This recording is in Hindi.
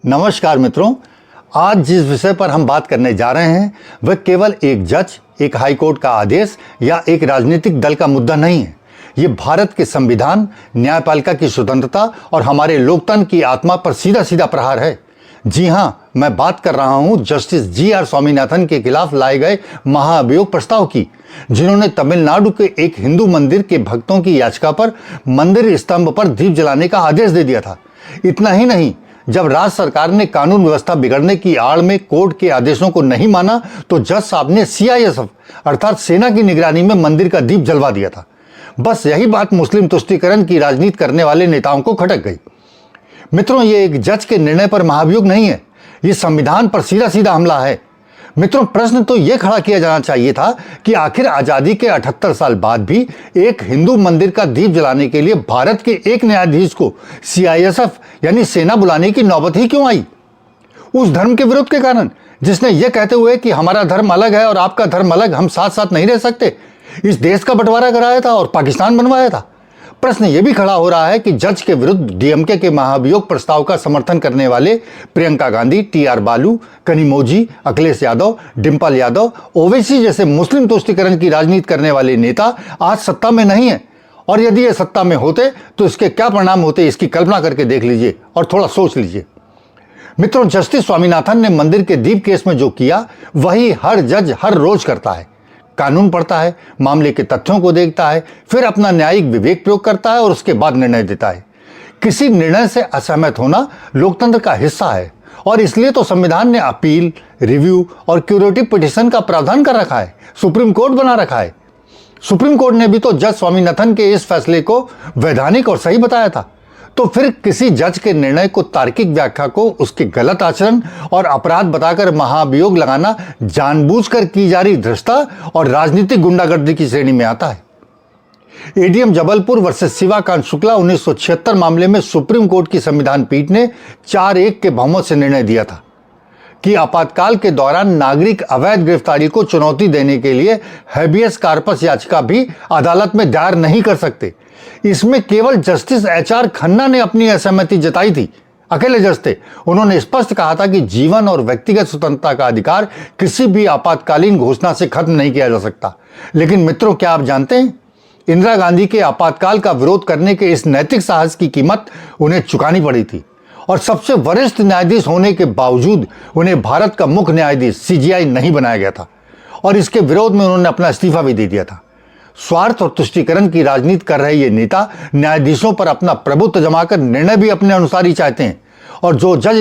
नमस्कार मित्रों, आज जिस विषय पर हम बात करने जा रहे हैं वह केवल एक जज, एक हाईकोर्ट का आदेश या एक राजनीतिक दल का मुद्दा नहीं है। ये भारत के संविधान, न्यायपालिका की स्वतंत्रता और हमारे लोकतंत्र की आत्मा पर सीधा सीधा प्रहार है। जी हाँ, मैं बात कर रहा हूँ जस्टिस जी.आर. स्वामीनाथन के खिलाफ लाए गए महाअभियोग प्रस्ताव की, जिन्होंने तमिलनाडु के एक हिंदू मंदिर के भक्तों की याचिका पर मंदिर स्तंभ पर दीप जलाने का आदेश दे दिया था। इतना ही नहीं, जब राज्य सरकार ने कानून व्यवस्था बिगड़ने की आड़ में कोर्ट के आदेशों को नहीं माना तो जज साहब ने सीआईएसएफ अर्थात सेना की निगरानी में मंदिर का दीप जलवा दिया था। बस यही बात मुस्लिम तुष्टीकरण की राजनीति करने वाले नेताओं को खटक गई। मित्रों, ये एक जज के निर्णय पर महाभियोग नहीं है, ये संविधान पर सीधा सीधा हमला है। मित्रों, प्रश्न तो यह खड़ा किया जाना चाहिए था कि आखिर आजादी के 78 साल बाद भी एक हिंदू मंदिर का दीप जलाने के लिए भारत के एक न्यायाधीश को सीआईएसएफ यानी सेना बुलाने की नौबत ही क्यों आई? उस धर्म के विरुद्ध के कारण, जिसने यह कहते हुए कि हमारा धर्म अलग है और आपका धर्म अलग, हम साथ साथ नहीं रह सकते, इस देश का बंटवारा कराया था और पाकिस्तान बनवाया था। प्रश्न यह भी खड़ा हो रहा है कि जज के विरुद्ध डीएमके के महाभियोग प्रस्ताव का समर्थन करने वाले प्रियंका गांधी, टीआर बालू, कनिमोझी, अखिलेश यादव, डिंपल यादव, ओवैसी जैसे मुस्लिम तुष्टीकरण की राजनीति करने वाले नेता आज सत्ता में नहीं है, और यदि ये सत्ता में होते तो इसके क्या परिणाम होते, इसकी कल्पना करके देख लीजिए और थोड़ा सोच लीजिए। मित्रों, जस्टिस स्वामीनाथन ने मंदिर के दीप केस में जो किया वही हर जज हर रोज करता है। कानून पढ़ता है, मामले के तथ्यों को देखता है, फिर अपना न्यायिक विवेक प्रयोग करता है और उसके बाद निर्णय देता है। किसी निर्णय से असहमत होना लोकतंत्र का हिस्सा है और इसलिए तो संविधान ने अपील, रिव्यू और क्यूरेटिव पिटीशन का प्रावधान कर रखा है, सुप्रीम कोर्ट बना रखा है। सुप्रीम कोर्ट ने भी तो जज स्वामीनाथन के इस फैसले को वैधानिक और सही बताया था। तो फिर किसी जज के निर्णय को तार्किक व्याख्या को उसके गलत आचरण और अपराध बताकर महाभियोग लगाना जानबूझकर की जा रही धृष्टता और राजनीतिक गुंडागर्दी की श्रेणी में आता है। एडीएम जबलपुर वर्सेस शिवाकांत शुक्ला 1976 मामले में सुप्रीम कोर्ट की संविधान पीठ ने 4-1 के बहुमत से निर्णय दिया था कि आपातकाल के दौरान नागरिक अवैध गिरफ्तारी को चुनौती देने के लिए हैबियस कार्पस याचिका भी अदालत में दायर नहीं कर सकते। इसमें केवल जस्टिस एचआर खन्ना ने अपनी असहमति जताई थी, अकेले जज थे। उन्होंने स्पष्ट कहा था कि जीवन और व्यक्तिगत स्वतंत्रता का अधिकार किसी भी आपातकालीन घोषणा से खत्म नहीं किया जा सकता। लेकिन मित्रों, क्या आप जानते हैं, इंदिरा गांधी के आपातकाल का विरोध करने के इस नैतिक साहस की कीमत उन्हें चुकानी पड़ी थी, और सबसे वरिष्ठ न्यायाधीश होने के बावजूद उन्हें भारत का मुख्य न्यायाधीश सीजेआई नहीं बनाया गया था, और इसके विरोध में उन्होंने अपना इस्तीफा भी दे दिया था। स्वार्थ और तुष्टीकरण की राजनीति कर रहे ये नेता न्यायाधीशों पर अपना प्रभुत्व जमाकर निर्णय भी अपने अनुसार ही चाहते हैं, और जो जज